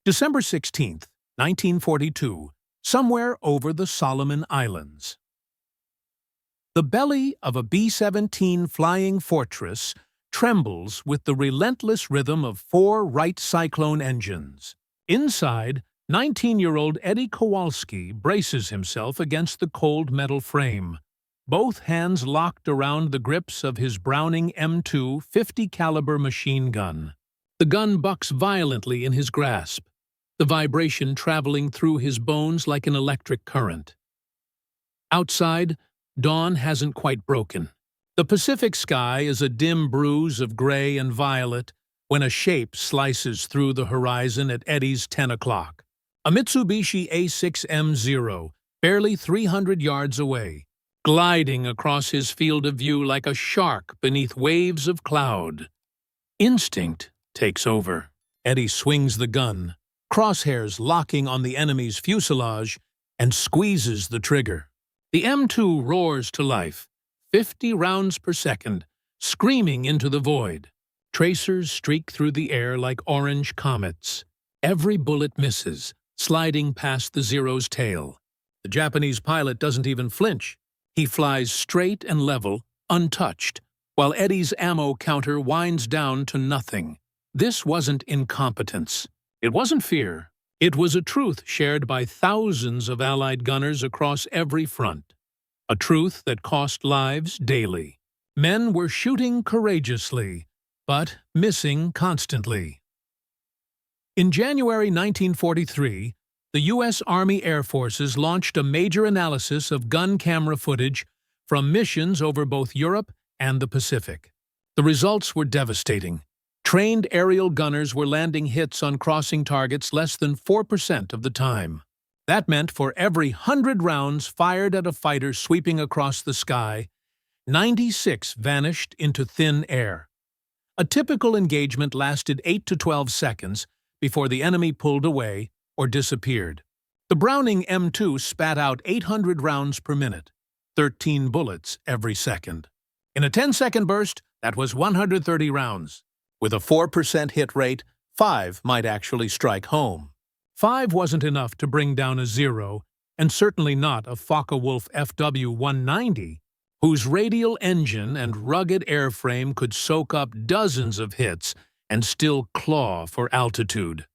December 16th, 1942, somewhere over the Solomon Islands. The belly of a B-17 Flying Fortress trembles with the relentless rhythm of 4 Wright Cyclone engines. Inside, 19-year-old Eddie Kowalski braces himself against the cold metal frame, both hands locked around the grips of his Browning M2 50-caliber machine gun. The gun bucks violently in his grasp, the vibration traveling through his bones like an electric current. Outside, dawn hasn't quite broken. The Pacific sky is a dim bruise of gray and violet when a shape slices through the horizon at Eddie's 10 o'clock. A Mitsubishi A6M0, barely 300 yards away, gliding across his field of view like a shark beneath waves of cloud. Instinct takes over. Eddie swings the gun, crosshairs locking on the enemy's fuselage, and squeezes the trigger. The M2 roars to life, 50 rounds per second, screaming into the void. Tracers streak through the air like orange comets. Every bullet misses, sliding past the Zero's tail. The Japanese pilot doesn't even flinch. He flies straight and level, untouched, while Eddie's ammo counter winds down to nothing. This wasn't incompetence. It wasn't fear. It was a truth shared by thousands of Allied gunners across every front. A truth that cost lives daily. Men were shooting courageously, but missing constantly. In January 1943, the U.S. Army Air Forces launched a major analysis of gun camera footage from missions over both Europe and the Pacific. The results were devastating. Trained aerial gunners were landing hits on crossing targets less than 4% of the time. That meant for every 100 rounds fired at a fighter sweeping across the sky, 96 vanished into thin air. A typical engagement lasted 8 to 12 seconds before the enemy pulled away or disappeared. The Browning M2 spat out 800 rounds per minute, 13 bullets every second. In a 10-second burst, that was 130 rounds. With a 4% hit rate, 5 might actually strike home. 5 wasn't enough to bring down a Zero, and certainly not a Focke-Wulf FW-190, whose radial engine and rugged airframe could soak up dozens of hits and still claw for altitude.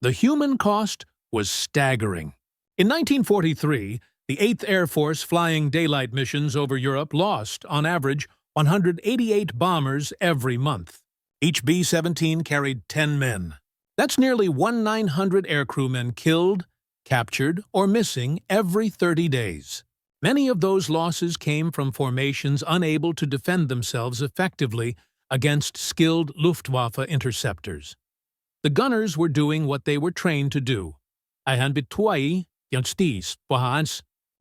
The human cost was staggering. In 1943, the 8th Air Force flying daylight missions over Europe lost, on average, 188 bombers every month. Each B-17 carried 10 men. That's nearly 1,900 aircrewmen killed, captured, or missing every 30 days. Many of those losses came from formations unable to defend themselves effectively against skilled Luftwaffe interceptors. The gunners were doing what they were trained to do.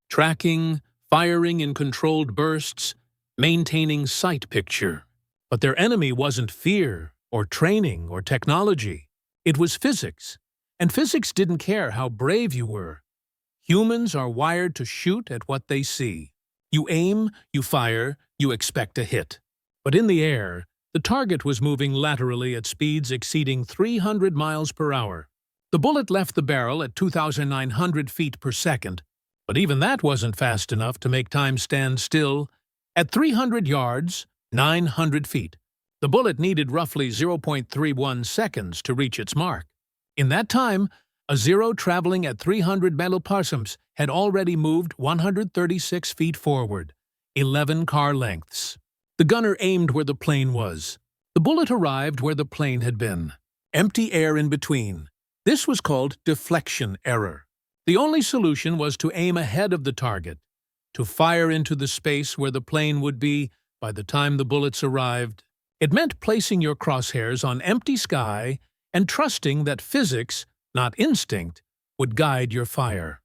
Tracking, firing in controlled bursts, maintaining sight picture. But their enemy wasn't fear, or training, or technology. It was physics. And physics didn't care how brave you were. Humans are wired to shoot at what they see. You aim, you fire, you expect a hit. But in the air, the target was moving laterally at speeds exceeding 300 miles per hour. The bullet left the barrel at 2,900 feet per second, but even that wasn't fast enough to make time stand still. At 300 yards, 900 feet, the bullet needed roughly 0.31 seconds to reach its mark. In that time, a Zero traveling at 300 milliparsons had already moved 136 feet forward, 11 car lengths. The gunner aimed where the plane was. The bullet arrived where the plane had been. Empty air in between. This was called deflection error. The only solution was to aim ahead of the target, to fire into the space where the plane would be by the time the bullets arrived. It meant placing your crosshairs on empty sky and trusting that physics, not instinct, would guide your fire.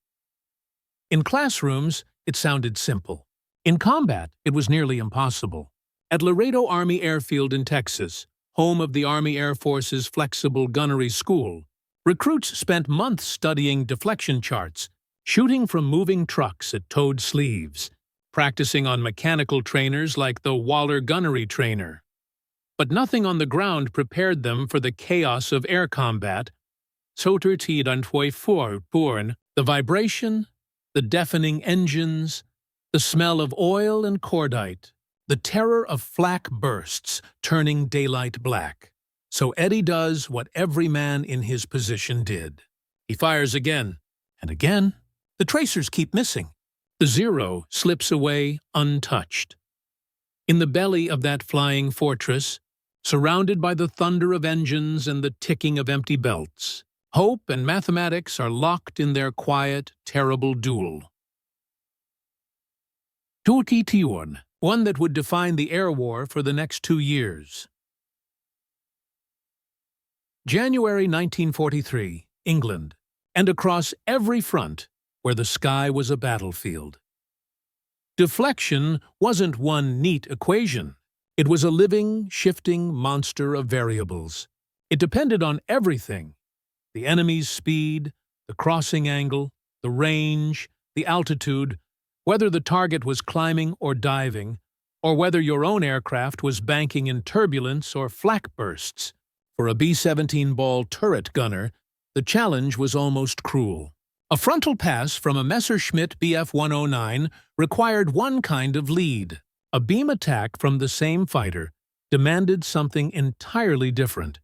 In classrooms, it sounded simple. In combat, it was nearly impossible. At Laredo Army Airfield in Texas, home of the Army Air Force's Flexible Gunnery School, recruits spent months studying deflection charts, shooting from moving trucks at towed sleeves, practicing on mechanical trainers like the Waller gunnery trainer. But nothing on the ground prepared them for the chaos of air combat sotertid and born, the vibration, the deafening engines, the smell of oil and cordite, the terror of flak bursts turning daylight black. So Eddie does what every man in his position did. He fires again, and again. The tracers keep missing. The Zero slips away untouched. In the belly of that flying fortress, surrounded by the thunder of engines and the ticking of empty belts, hope and mathematics are locked in their quiet, terrible duel. Tuti-Tiorn, one that would define the air war for the next 2 years. January 1943, England, and across every front where the sky was a battlefield. Deflection wasn't one neat equation. It was a living, shifting monster of variables. It depended on everything: the enemy's speed, the crossing angle, the range, the altitude, whether the target was climbing or diving, or whether your own aircraft was banking in turbulence or flak bursts. For a B-17 ball turret gunner, the challenge was almost cruel. A frontal pass from a Messerschmitt Bf-109 required one kind of lead. A beam attack from the same fighter demanded something entirely different,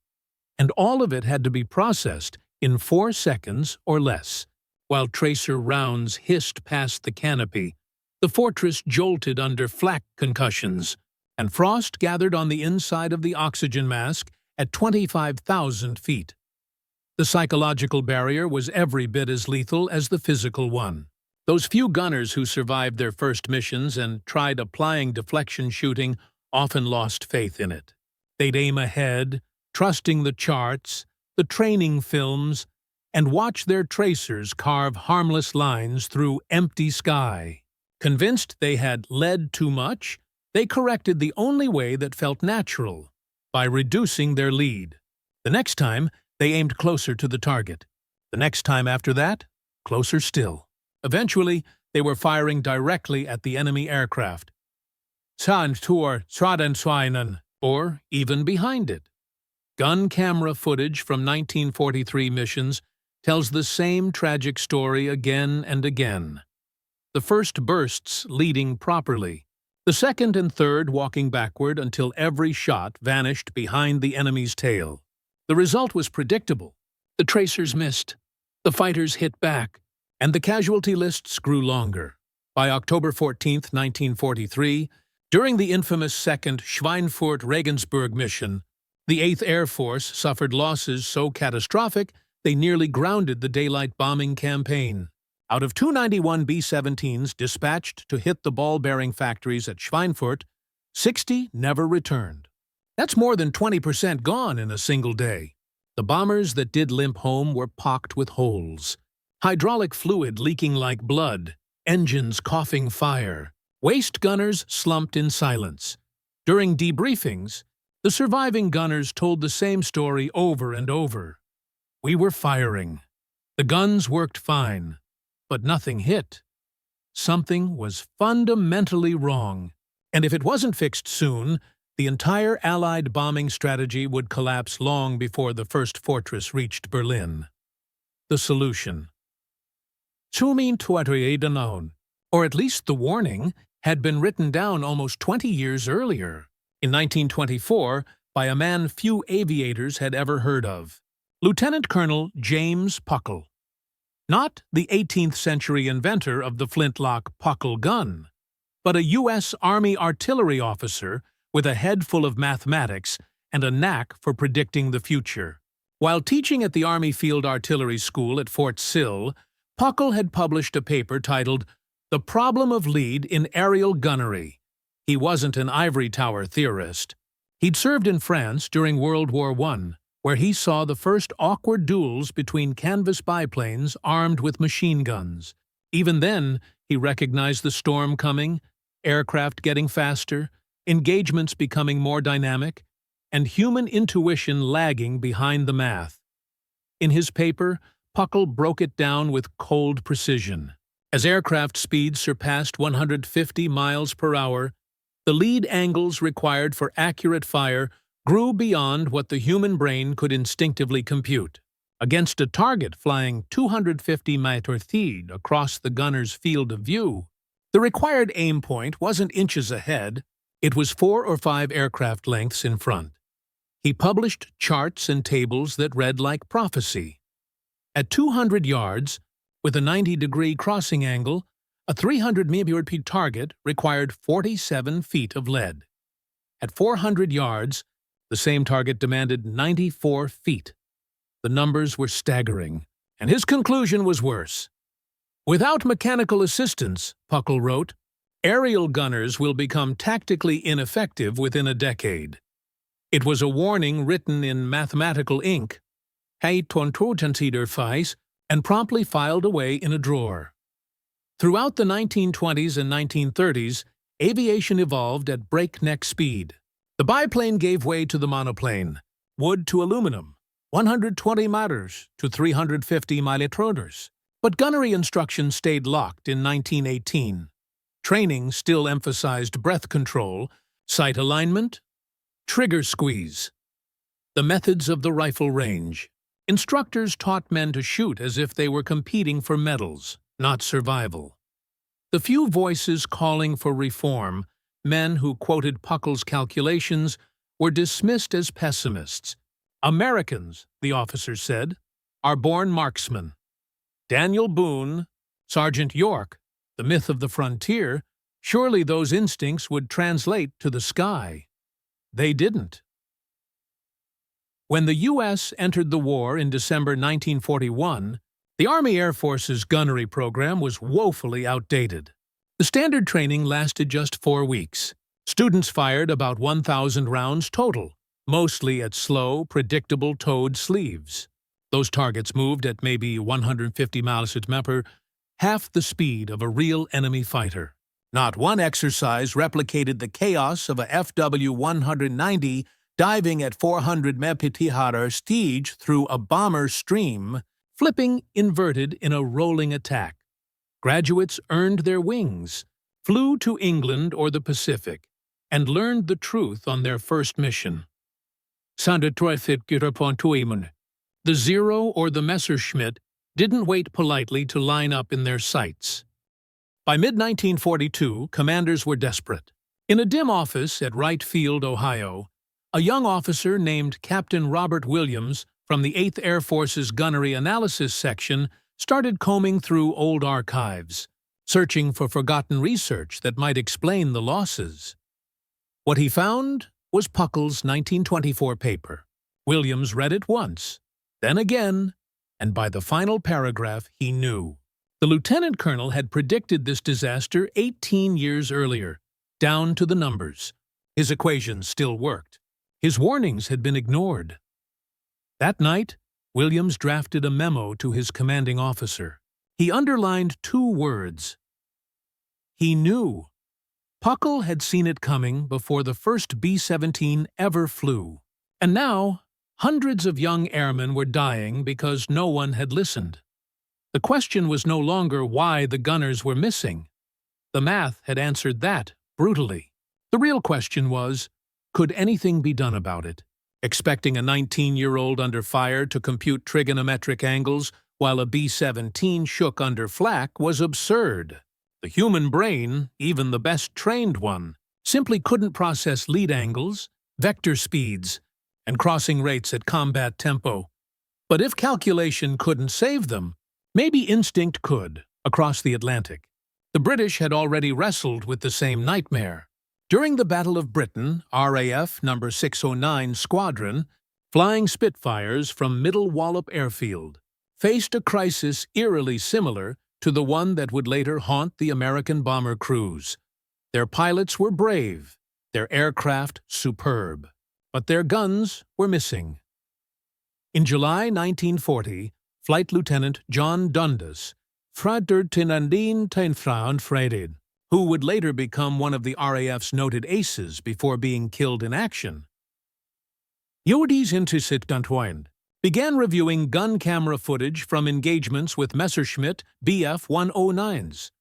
and all of it had to be processed in 4 seconds or less. While tracer rounds hissed past the canopy, the fortress jolted under flak concussions, and frost gathered on the inside of the oxygen mask at 25,000 feet. The psychological barrier was every bit as lethal as the physical one. Those few gunners who survived their first missions and tried applying deflection shooting often lost faith in it. They'd aim ahead, trusting the charts, the training films, and watch their tracers carve harmless lines through empty sky. Convinced they had led too much, they corrected the only way that felt natural, by reducing their lead. The next time, they aimed closer to the target. The next time after that, closer still. Eventually, they were firing directly at the enemy aircraft. Or even behind it. Gun camera footage from 1943 missions tells the same tragic story again and again. The first bursts leading properly, the second and third walking backward until every shot vanished behind the enemy's tail. The result was predictable. The tracers missed, the fighters hit back, and the casualty lists grew longer. By October 14, 1943, during the infamous second Schweinfurt-Regensburg mission, the 8th Air Force suffered losses so catastrophic they nearly grounded the daylight bombing campaign. Out of 291 B-17s dispatched to hit the ball-bearing factories at Schweinfurt, 60 never returned. That's more than 20% gone in a single day. The bombers that did limp home were pocked with holes, hydraulic fluid leaking like blood, engines coughing fire. Waste gunners slumped in silence. During debriefings, the surviving gunners told the same story over and over. We were firing. The guns worked fine, but nothing hit. Something was fundamentally wrong, and if it wasn't fixed soon, the entire Allied bombing strategy would collapse long before the first fortress reached Berlin. The solution. Or at least the warning, had been written down almost 20 years earlier, in 1924, by a man few aviators had ever heard of, Lieutenant Colonel James Puckle. Not the 18th century inventor of the flintlock Puckle gun, but a U.S. Army artillery officer with a head full of mathematics and a knack for predicting the future. While teaching at the Army Field Artillery School at Fort Sill, Puckle had published a paper titled The Problem of Lead in Aerial Gunnery. He wasn't an ivory tower theorist. He'd served in France during World War I, where he saw the first awkward duels between canvas biplanes armed with machine guns. Even then, he recognized the storm coming, aircraft getting faster, engagements becoming more dynamic, and human intuition lagging behind the math. In his paper, Puckle broke it down with cold precision. As aircraft speeds surpassed 150 miles per hour, the lead angles required for accurate fire grew beyond what the human brain could instinctively compute. Against a target flying 250 meters across the gunner's field of view, the required aim point wasn't inches ahead, it was 4 or 5 aircraft lengths in front. He published charts and tables that read like prophecy. At 200 yards, with a 90-degree crossing angle, a 300-meter target required 47 feet of lead. At 400 yards, the same target demanded 94 feet. The numbers were staggering, and his conclusion was worse. Without mechanical assistance, Puckle wrote, aerial gunners will become tactically ineffective within a decade. It was a warning written in mathematical ink, and promptly filed away in a drawer. Throughout the 1920s and 1930s, aviation evolved at breakneck speed. The biplane gave way to the monoplane, wood to aluminum, 120 meters to 350 millimeters. But gunnery instruction stayed locked in 1918. Training still emphasized breath control, sight alignment, trigger squeeze. The methods of the rifle range. Instructors taught men to shoot as if they were competing for medals, not survival. The few voices calling for reform, men who quoted Puckle's calculations, were dismissed as pessimists. Americans, the officer said, are born marksmen. Daniel Boone, Sergeant York, the myth of the frontier, surely those instincts would translate to the sky. They didn't. When the U.S. entered the war in December 1941, the Army Air Force's gunnery program was woefully outdated. The standard training lasted just 4 weeks. Students fired about 1,000 rounds total, mostly at slow, predictable towed sleeves. Those targets moved at maybe 150 miles per hour, half the speed of a real enemy fighter. Not one exercise replicated the chaos of a FW-190 diving at 400 mph stage through a bomber stream, flipping inverted in a rolling attack. Graduates earned their wings, flew to England or the Pacific, and learned the truth on their first mission. The Zero or the Messerschmitt didn't wait politely to line up in their sights. By mid-1942, commanders were desperate. In a dim office at Wright Field, Ohio, a young officer named Captain Robert Williams from the 8th Air Force's Gunnery Analysis Section started combing through old archives, searching for forgotten research that might explain the losses. What he found was Puckle's 1924 paper. Williams read it once, then again, and by the final paragraph he knew. The lieutenant colonel had predicted this disaster 18 years earlier, down to the numbers. His equations still worked. His warnings had been ignored. That night, Williams drafted a memo to his commanding officer. He underlined 2 words. He knew. Puckle had seen it coming before the first B-17 ever flew. And now, hundreds of young airmen were dying because no one had listened. The question was no longer why the gunners were missing. The math had answered that brutally. The real question was, could anything be done about it? Expecting a 19-year-old under fire to compute trigonometric angles while a B-17 shook under flak was absurd. The human brain, even the best trained one, simply couldn't process lead angles, vector speeds, and crossing rates at combat tempo. But if calculation couldn't save them, maybe instinct could, across the Atlantic. The British had already wrestled with the same nightmare. During the Battle of Britain, RAF No. 609 Squadron, flying Spitfires from Middle Wallop Airfield, faced a crisis eerily similar to the one that would later haunt the American bomber crews. Their pilots were brave, their aircraft superb, but their guns were missing. In July 1940, Flight Lieutenant John Dundas, who would later become one of the RAF's noted aces before being killed in action, began reviewing gun camera footage from engagements with Messerschmitt Bf-109s.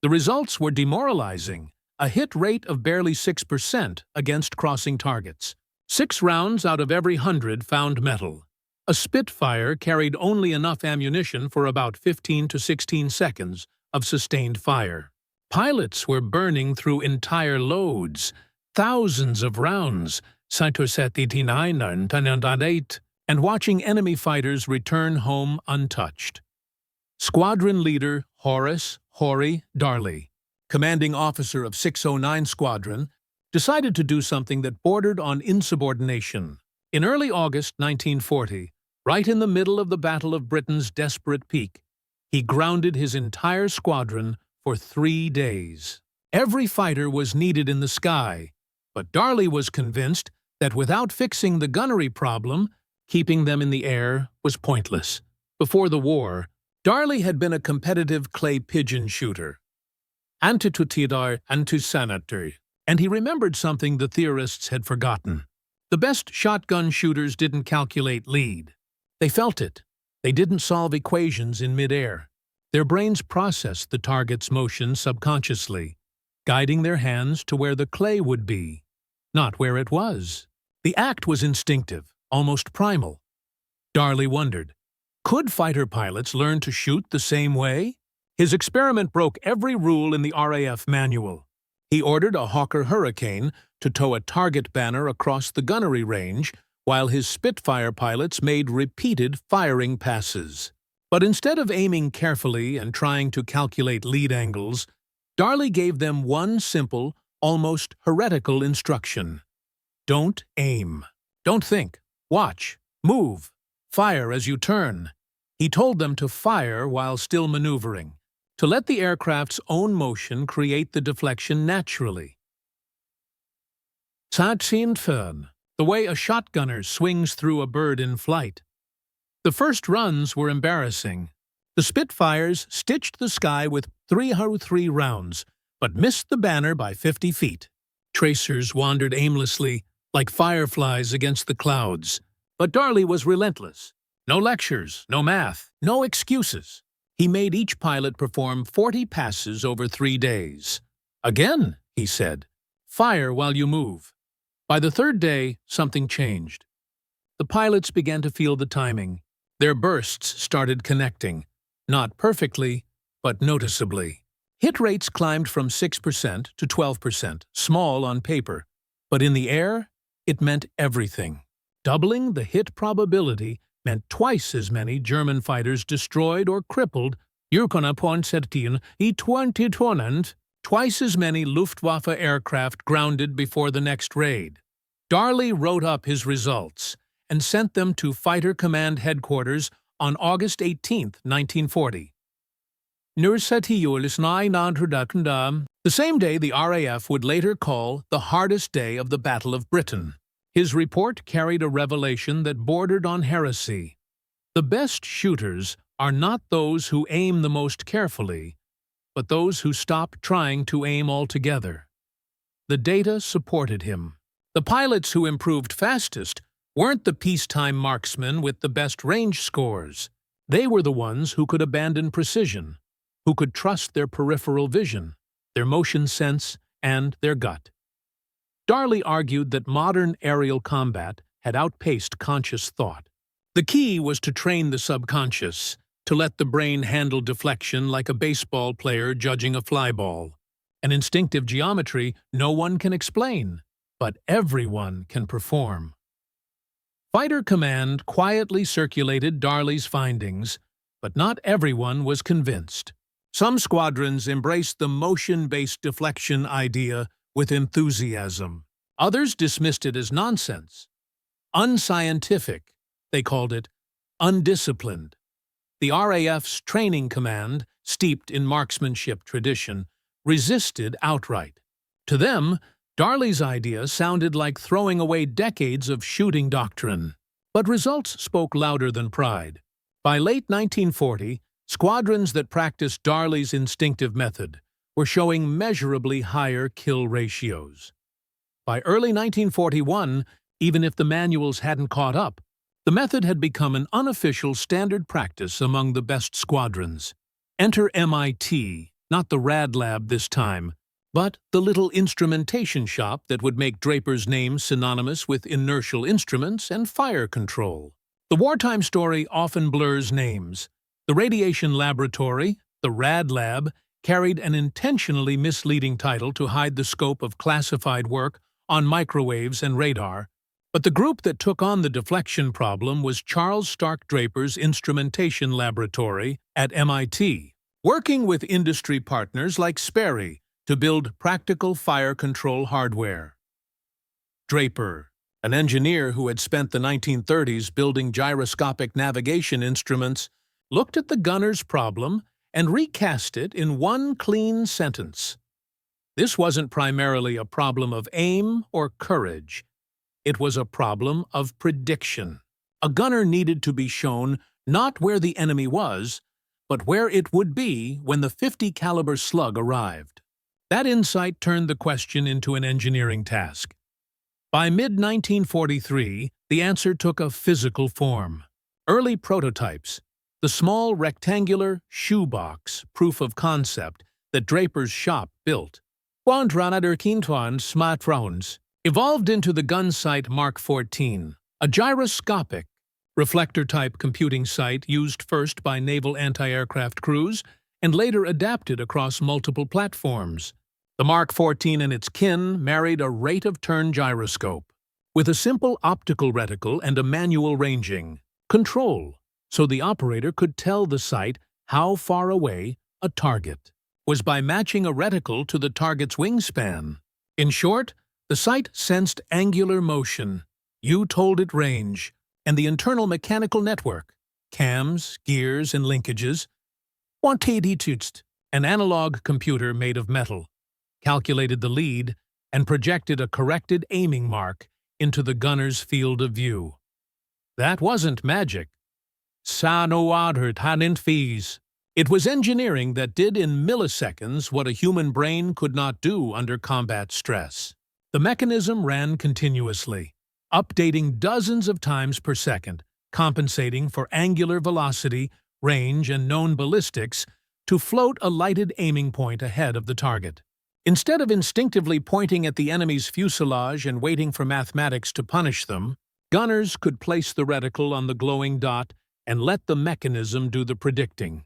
The results were demoralizing, a hit rate of barely 6% against crossing targets. 6 rounds out of every 100 found metal. A Spitfire carried only enough ammunition for about 15 to 16 seconds of sustained fire. Pilots were burning through entire loads, thousands of rounds, and watching enemy fighters return home untouched. Squadron leader Horace "Hory" Darley, commanding officer of 609 Squadron, decided to do something that bordered on insubordination. In early August 1940, right in the middle of the Battle of Britain's desperate peak, he grounded his entire squadron for 3 days. Every fighter was needed in the sky, but Darley was convinced that without fixing the gunnery problem, keeping them in the air was pointless. Before the war, Darley had been a competitive clay pigeon shooter, antitutidar antusanator, and he remembered something the theorists had forgotten. The best shotgun shooters didn't calculate lead. They felt it. They didn't solve equations in midair. Their brains processed the target's motion subconsciously, guiding their hands to where the clay would be, not where it was. The act was instinctive, almost primal. Darley wondered, could fighter pilots learn to shoot the same way? His experiment broke every rule in the RAF manual. He ordered a Hawker Hurricane to tow a target banner across the gunnery range, while his Spitfire pilots made repeated firing passes. But instead of aiming carefully and trying to calculate lead angles, Darley gave them one simple, almost heretical instruction. Don't aim. Don't think. Watch. Move. Fire as you turn. He told them to fire while still maneuvering, to let the aircraft's own motion create the deflection naturally. The way a shotgunner swings through a bird in flight. The first runs were embarrassing. The Spitfires stitched the sky with 303 rounds, but missed the banner by 50 feet. Tracers wandered aimlessly, like fireflies against the clouds. But Darley was relentless. No lectures, no math, no excuses. He made each pilot perform 40 passes over 3 days. Again, he said, fire while you move. By the third day, something changed. The pilots began to feel the timing. Their bursts started connecting, not perfectly, but noticeably. Hit rates climbed from 6% to 12%, small on paper, but in the air, it meant everything. Doubling the hit probability meant twice as many German fighters destroyed or crippled, twice as many Luftwaffe aircraft grounded before the next raid. Darley wrote up his results and sent them to Fighter Command Headquarters on August 18, 1940. The same day the RAF would later call the hardest day of the Battle of Britain. His report carried a revelation that bordered on heresy. The best shooters are not those who aim the most carefully, but those who stop trying to aim altogether. The data supported him. The pilots who improved fastest weren't the peacetime marksmen with the best range scores. They were the ones who could abandon precision, who could trust their peripheral vision, their motion sense, and their gut. Darley argued that modern aerial combat had outpaced conscious thought. The key was to train the subconscious, to let the brain handle deflection like a baseball player judging a fly ball. An instinctive geometry no one can explain, but everyone can perform. Fighter Command quietly circulated Darley's findings, but not everyone was convinced. Some squadrons embraced the motion-based deflection idea with enthusiasm. Others dismissed it as nonsense. Unscientific, they called it, undisciplined. The RAF's training command, steeped in marksmanship tradition, resisted outright. To them, Darley's idea sounded like throwing away decades of shooting doctrine. But results spoke louder than pride. By late 1940, squadrons that practiced Darley's instinctive method were showing measurably higher kill ratios. By early 1941, even if the manuals hadn't caught up, the method had become an unofficial standard practice among the best squadrons. Enter MIT, not the Rad Lab this time, but the little instrumentation shop that would make Draper's name synonymous with inertial instruments and fire control. The wartime story often blurs names. The radiation laboratory, the RAD lab, carried an intentionally misleading title to hide the scope of classified work on microwaves and radar, but the group that took on the deflection problem was Charles Stark Draper's Instrumentation Laboratory at MIT, working with industry partners like Sperry to build practical fire control hardware. Draper, an engineer who had spent the 1930s building gyroscopic navigation instruments, looked at the gunner's problem and recast it in one clean sentence. This wasn't primarily a problem of aim or courage. It was a problem of prediction. A gunner needed to be shown not where the enemy was, but where it would be when the .50 caliber slug arrived. That insight turned the question into an engineering task. By mid-1943, the answer took a physical form. Early prototypes, the small rectangular shoebox proof of concept that Draper's shop built, smartphones, evolved into the gunsight Mark 14, a gyroscopic, reflector-type computing sight used first by naval anti-aircraft crews and later adapted across multiple platforms. The Mark 14 and its kin married a rate-of-turn gyroscope with a simple optical reticle and a manual ranging control, so the operator could tell the sight how far away a target was by matching a reticle to the target's wingspan. In short, the sight sensed angular motion, you told it range, and the internal mechanical network, cams, gears, and linkages, an analog computer made of metal, calculated the lead and projected a corrected aiming mark into the gunner's field of view. That wasn't magic. It was engineering that did in milliseconds what a human brain could not do under combat stress. The mechanism ran continuously, updating dozens of times per second, compensating for angular velocity, range, and known ballistics to float a lighted aiming point ahead of the target. Instead of instinctively pointing at the enemy's fuselage and waiting for mathematics to punish them, gunners could place the reticle on the glowing dot and let the mechanism do the predicting.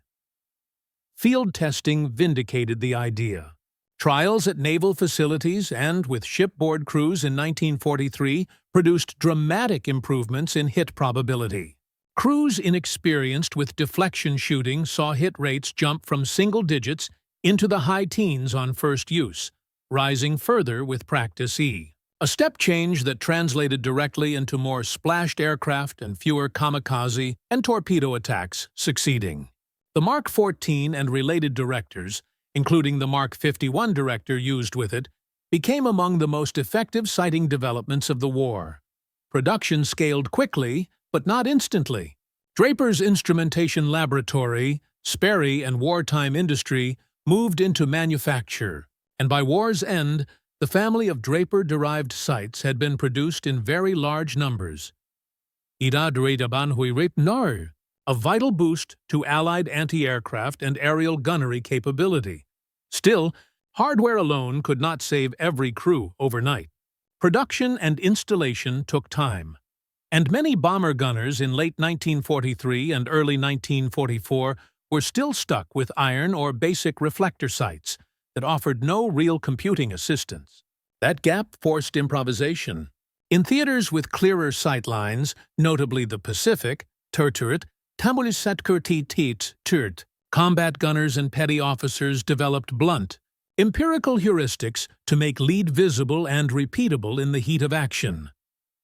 Field testing vindicated the idea. Trials at naval facilities and with shipboard crews in 1943 produced dramatic improvements in hit probability. Crews inexperienced with deflection shooting saw hit rates jump from single digits into the high teens on first use, rising further with practice E. A step change that translated directly into more splashed aircraft and fewer kamikaze and torpedo attacks succeeding. The Mark 14 and related directors, including the Mark 51 director used with it, became among the most effective sighting developments of the war. Production scaled quickly, but not instantly. Draper's Instrumentation Laboratory, Sperry, and wartime industry moved into manufacture, and by war's end, the family of Draper-derived sights had been produced in very large numbers. A vital boost to Allied anti-aircraft and aerial gunnery capability. Still, hardware alone could not save every crew overnight. Production and installation took time, and many bomber gunners in late 1943 and early 1944 were still stuck with iron or basic reflector sights that offered no real computing assistance. That gap forced improvisation. In theaters with clearer sight lines, notably the Pacific, combat gunners and petty officers developed blunt, empirical heuristics to make lead visible and repeatable in the heat of action.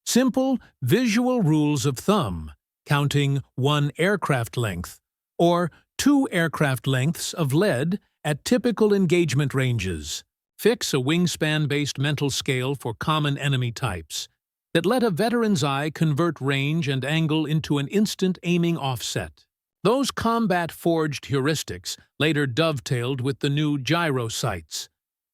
Simple, visual rules of thumb, counting 1 aircraft length, or 2 aircraft lengths of lead at typical engagement ranges. Fix a wingspan-based mental scale for common enemy types that let a veteran's eye convert range and angle into an instant aiming offset. Those combat-forged heuristics later dovetailed with the new gyro sights.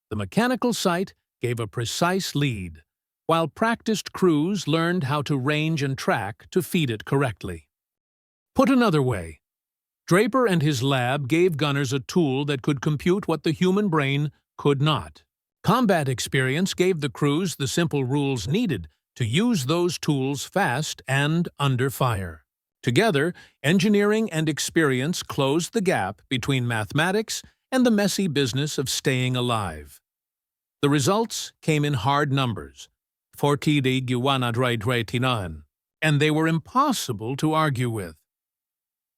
The mechanical sight gave a precise lead, while practiced crews learned how to range and track to feed it correctly. Put another way, Draper and his lab gave gunners a tool that could compute what the human brain could not. Combat experience gave the crews the simple rules needed to use those tools fast and under fire. Together, engineering and experience closed the gap between mathematics and the messy business of staying alive. The results came in hard numbers, 40,189, and they were impossible to argue with.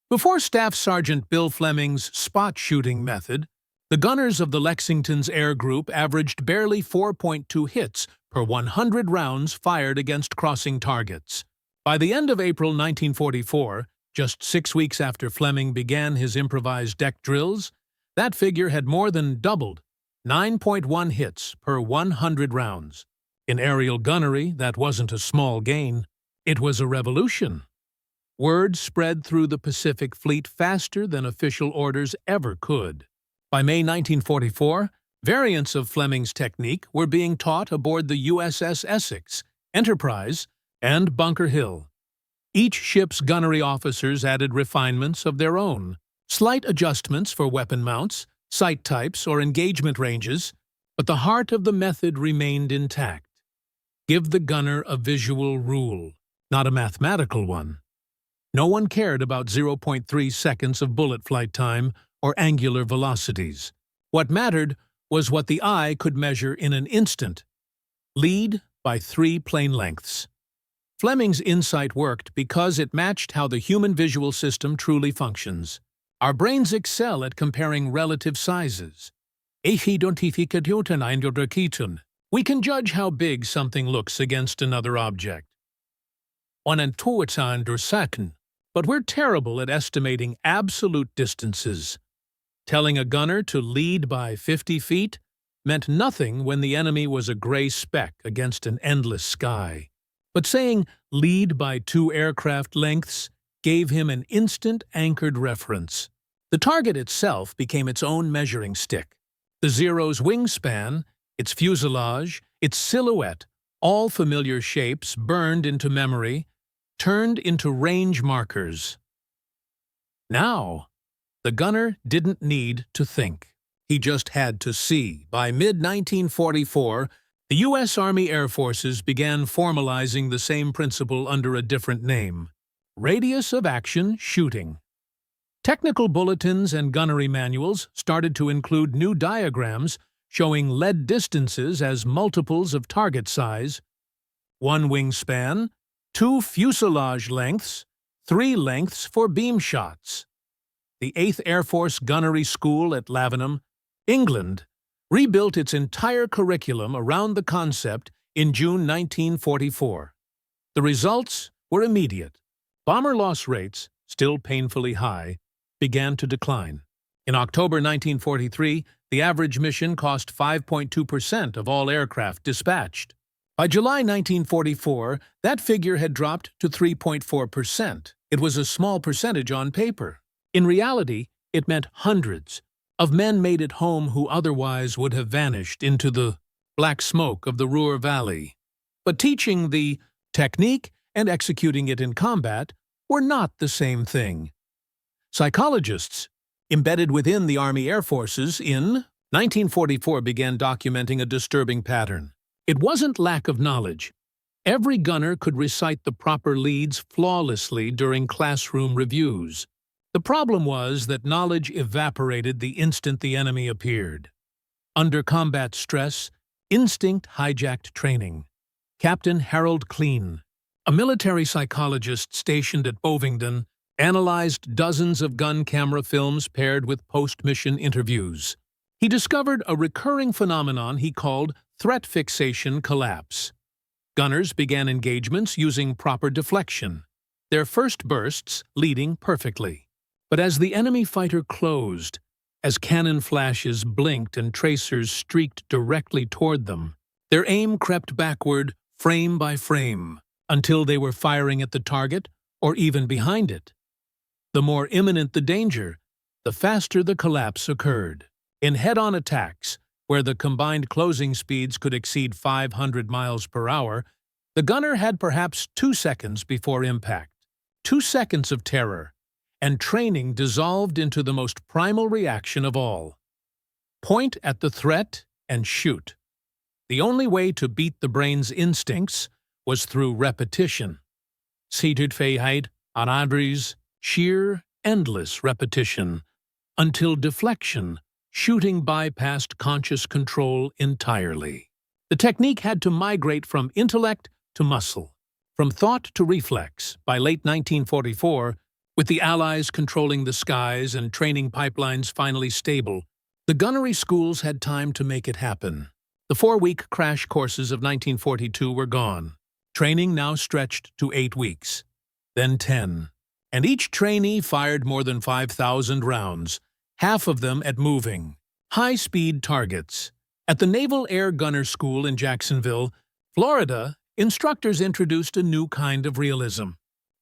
Before Staff Sergeant Bill Fleming's spot shooting method, the gunners of the Lexington's Air Group averaged barely 4.2 hits per 100 rounds fired against crossing targets. By the end of April 1944, just 6 weeks after Fleming began his improvised deck drills, that figure had more than doubled, 9.1 hits per 100 rounds. In aerial gunnery, that wasn't a small gain. It was a revolution. Word spread through the Pacific Fleet faster than official orders ever could. By May 1944, variants of Fleming's technique were being taught aboard the USS Essex, Enterprise, and Bunker Hill. Each ship's gunnery officers added refinements of their own, slight adjustments for weapon mounts, sight types, or engagement ranges, but the heart of the method remained intact. Give the gunner a visual rule, not a mathematical one. No one cared about 0.3 seconds of bullet flight time or angular velocities. What mattered was what the eye could measure in an instant. Lead by 3 plane lengths. Fleming's insight worked because it matched how the human visual system truly functions. Our brains excel at comparing relative sizes. We can judge how big something looks against another object. But we're terrible at estimating absolute distances. Telling a gunner to lead by 50 feet meant nothing when the enemy was a gray speck against an endless sky. But saying lead by 2 aircraft lengths gave him an instant anchored reference. The target itself became its own measuring stick. The Zero's wingspan, its fuselage, its silhouette, all familiar shapes burned into memory, turned into range markers. Now, the gunner didn't need to think. He just had to see. By mid-1944, the U.S. Army Air Forces began formalizing the same principle under a different name: radius of action shooting. Technical bulletins and gunnery manuals started to include new diagrams showing lead distances as multiples of target size: 1 wingspan, 2 fuselage lengths, 3 lengths for beam shots. The 8th Air Force Gunnery School at Lavenham, England, rebuilt its entire curriculum around the concept in June 1944. The results were immediate. Bomber loss rates, still painfully high, began to decline. In October 1943, the average mission cost 5.2% of all aircraft dispatched. By July 1944, that figure had dropped to 3.4%. It was a small percentage on paper. In reality, it meant hundreds of men made it home who otherwise would have vanished into the black smoke of the Ruhr Valley. But teaching the technique and executing it in combat were not the same thing. Psychologists, embedded within the Army Air Forces in 1944, began documenting a disturbing pattern. It wasn't lack of knowledge. Every gunner could recite the proper leads flawlessly during classroom reviews. The problem was that knowledge evaporated the instant the enemy appeared. Under combat stress, instinct hijacked training. Captain Harold Klein, a military psychologist stationed at Bovingdon, analyzed dozens of gun camera films paired with post-mission interviews. He discovered a recurring phenomenon he called threat fixation collapse. Gunners began engagements using proper deflection, their first bursts leading perfectly. But as the enemy fighter closed, as cannon flashes blinked and tracers streaked directly toward them, their aim crept backward frame by frame until they were firing at the target or even behind it. The more imminent the danger, the faster the collapse occurred. In head-on attacks, where the combined closing speeds could exceed 500 miles per hour, the gunner had perhaps 2 seconds before impact. 2 seconds of terror, and training dissolved into the most primal reaction of all. Point at the threat and shoot. The only way to beat the brain's instincts was through repetition. Anadri's sheer, endless repetition, until deflection, shooting bypassed conscious control entirely. The technique had to migrate from intellect to muscle, from thought to reflex. By late 1944, with the Allies controlling the skies and training pipelines finally stable, the gunnery schools had time to make it happen. The 4-week crash courses of 1942 were gone. Training now stretched to 8 weeks, then 10. And each trainee fired more than 5,000 rounds, half of them at moving, high-speed targets. At the Naval Air Gunner School in Jacksonville, Florida, instructors introduced a new kind of realism.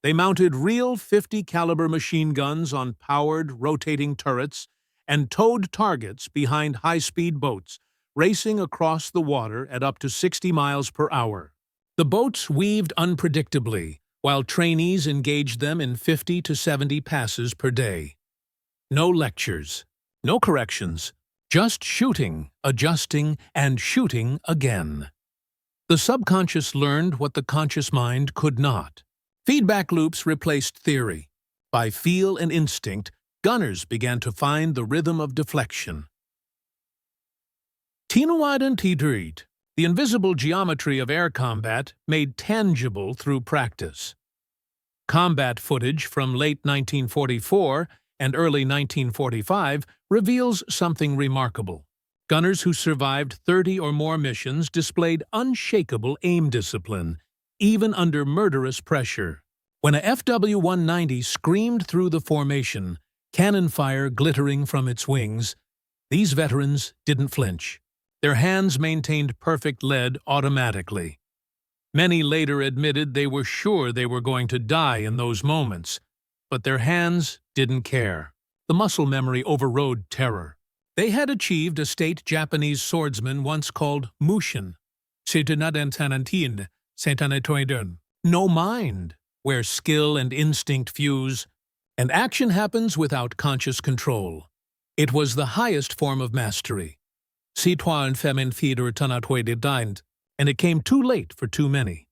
They mounted real .50-caliber machine guns on powered, rotating turrets and towed targets behind high-speed boats, racing across the water at up to 60 miles per hour. The boats weaved unpredictably, while trainees engaged them in 50 to 70 passes per day. No lectures, no corrections, just shooting, adjusting, and shooting again. The subconscious learned what the conscious mind could not. Feedback loops replaced theory. By feel and instinct, gunners began to find the rhythm of deflection. Tinuwadan Tidrit, the invisible geometry of air combat made tangible through practice. Combat footage from late 1944 and early 1945 reveals something remarkable. Gunners who survived 30 or more missions displayed unshakable aim discipline, even under murderous pressure. When a FW-190 screamed through the formation, cannon fire glittering from its wings, these veterans didn't flinch. Their hands maintained perfect lead automatically. Many later admitted they were sure they were going to die in those moments, but their hands didn't care. The muscle memory overrode terror. They had achieved a state Japanese swordsman once called Mushin, no mind, where skill and instinct fuse, and action happens without conscious control. It was the highest form of mastery. And it came too late for too many.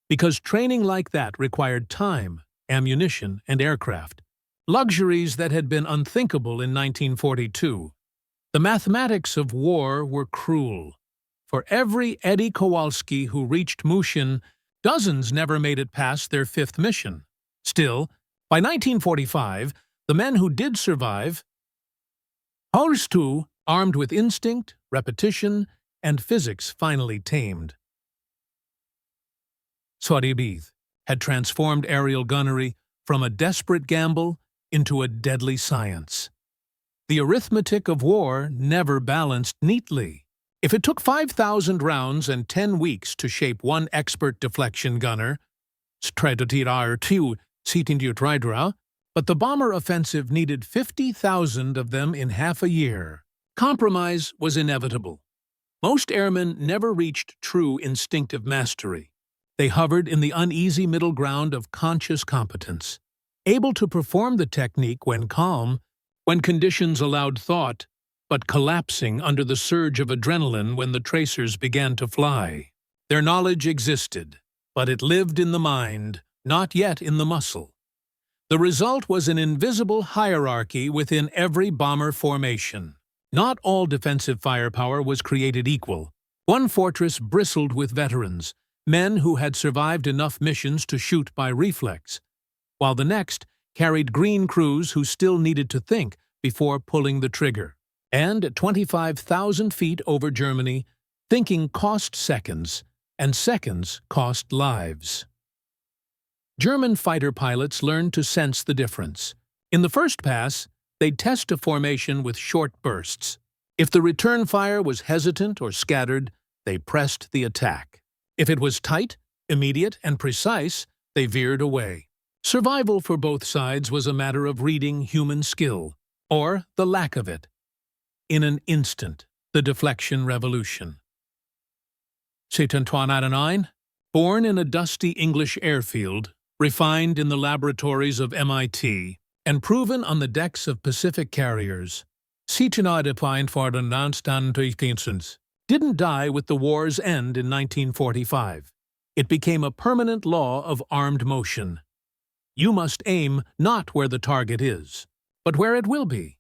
Because training like that required time, ammunition, and aircraft, luxuries that had been unthinkable in 1942. The mathematics of war were cruel. For every Eddie Kowalski who reached Mushin, dozens never made it past their 5th mission. Still, by 1945, the men who did survive, armed with instinct, repetition, and physics finally tamed. Soribith had transformed aerial gunnery from a desperate gamble into a deadly science. The arithmetic of war never balanced neatly. If it took 5,000 rounds and 10 weeks to shape one expert deflection gunner, but the bomber offensive needed 50,000 of them in half a year. Compromise was inevitable. Most airmen never reached true instinctive mastery. They hovered in the uneasy middle ground of conscious competence, able to perform the technique when calm, when conditions allowed thought, but collapsing under the surge of adrenaline when the tracers began to fly. Their knowledge existed, but it lived in the mind, not yet in the muscle. The result was an invisible hierarchy within every bomber formation. Not all defensive firepower was created equal. One fortress bristled with veterans, men who had survived enough missions to shoot by reflex, while the next carried green crews who still needed to think before pulling the trigger. And at 25,000 feet over Germany, thinking cost seconds, and seconds cost lives. German fighter pilots learned to sense the difference. In the first pass, they'd test a formation with short bursts. If the return fire was hesitant or scattered, they pressed the attack. If it was tight, immediate, and precise, they veered away. Survival for both sides was a matter of reading human skill, or the lack of it. In an instant, the deflection revolution. Born in a dusty English airfield, refined in the laboratories of MIT, and proven on the decks of Pacific carriers, didn't die with the war's end in 1945. It became a permanent law of armed motion. You must aim not where the target is, but where it will be.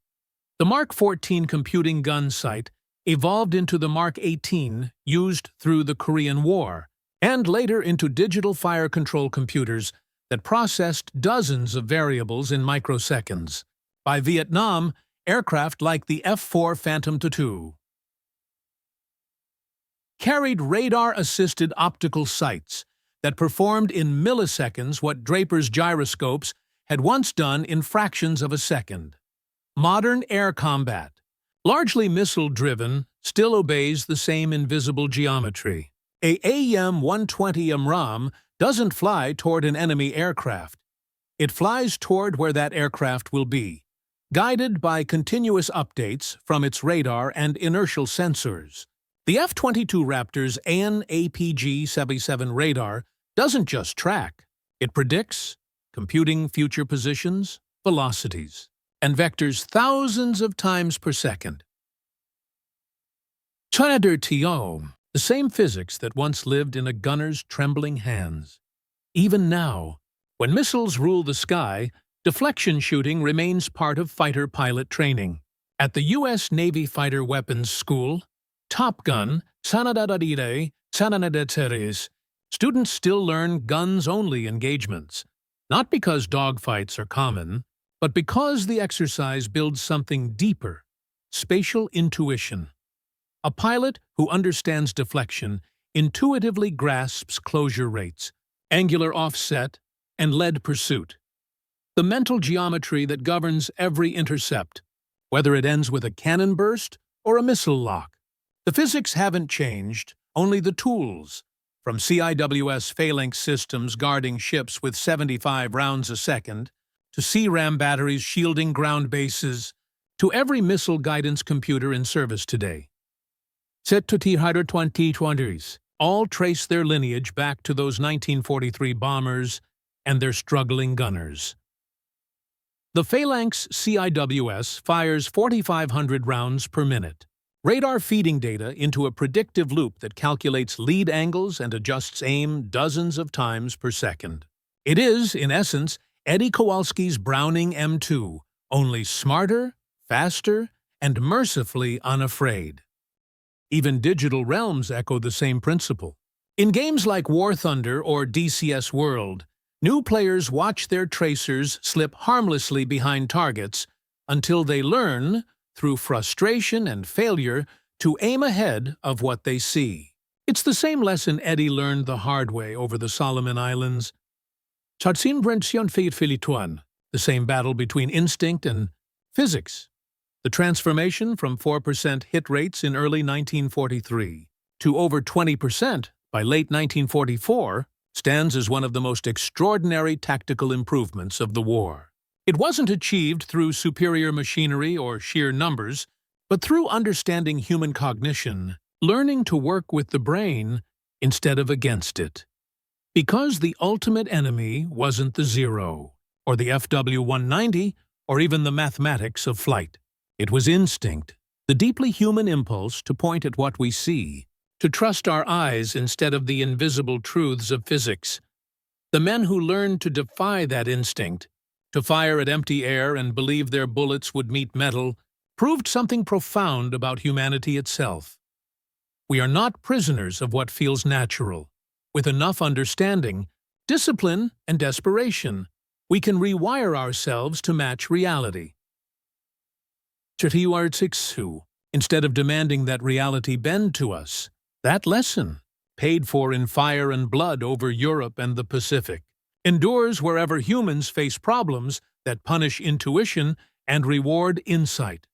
The Mark 14 computing gun sight evolved into the Mark 18 used through the Korean War, and later into digital fire control computers that processed dozens of variables in microseconds. By Vietnam, aircraft like the F-4 Phantom II carried radar-assisted optical sights that performed in milliseconds what Draper's gyroscopes had once done in fractions of a second. Modern air combat, largely missile-driven, still obeys the same invisible geometry. A AEM-120 AMRAAM doesn't fly toward an enemy aircraft. It flies toward where that aircraft will be, guided by continuous updates from its radar and inertial sensors. The F-22 Raptor's AN/APG-77 radar doesn't just track. It predicts, computing future positions, velocities, and vectors thousands of times per second. The same physics that once lived in a gunner's trembling hands. Even now, when missiles rule the sky, deflection shooting remains part of fighter pilot training. At the U.S. Navy Fighter Weapons School, Top Gun, Sanadateres, students still learn guns-only engagements, not because dogfights are common, but because the exercise builds something deeper, spatial intuition. A pilot who understands deflection intuitively grasps closure rates, angular offset, and lead pursuit. The mental geometry that governs every intercept, whether it ends with a cannon burst or a missile lock. The physics haven't changed, only the tools, from CIWS phalanx systems guarding ships with 75 rounds a second, to CRAM batteries shielding ground bases, to every missile guidance computer in service today. Set-to-T-2020s all trace their lineage back to those 1943 bombers and their struggling gunners. The Phalanx CIWS fires 4,500 rounds per minute. Radar feeding data into a predictive loop that calculates lead angles and adjusts aim dozens of times per second. It is, in essence, Eddie Kowalski's Browning M2, only smarter, faster, and mercifully unafraid. Even digital realms echo the same principle. In games like War Thunder or DCS World, new players watch their tracers slip harmlessly behind targets until they learn, through frustration and failure, to aim ahead of what they see. It's the same lesson Eddie learned the hard way over the Solomon Islands. The same battle between instinct and physics. The transformation from 4% hit rates in early 1943 to over 20% by late 1944 stands as one of the most extraordinary tactical improvements of the war. It wasn't achieved through superior machinery or sheer numbers, but through understanding human cognition, learning to work with the brain instead of against it. Because the ultimate enemy wasn't the Zero, or the FW-190, or even the mathematics of flight. It was instinct, the deeply human impulse to point at what we see, to trust our eyes instead of the invisible truths of physics. The men who learned to defy that instinct, to fire at empty air and believe their bullets would meet metal, proved something profound about humanity itself. We are not prisoners of what feels natural. With enough understanding, discipline, and desperation, we can rewire ourselves to match reality. Instead of demanding that reality bend to us, that lesson, paid for in fire and blood over Europe and the Pacific, endures wherever humans face problems that punish intuition and reward insight.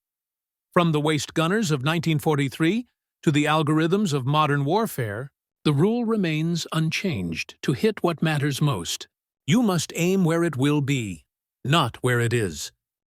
From the waste gunners of 1943 to the algorithms of modern warfare, the rule remains unchanged to hit what matters most. You must aim where it will be, not where it is.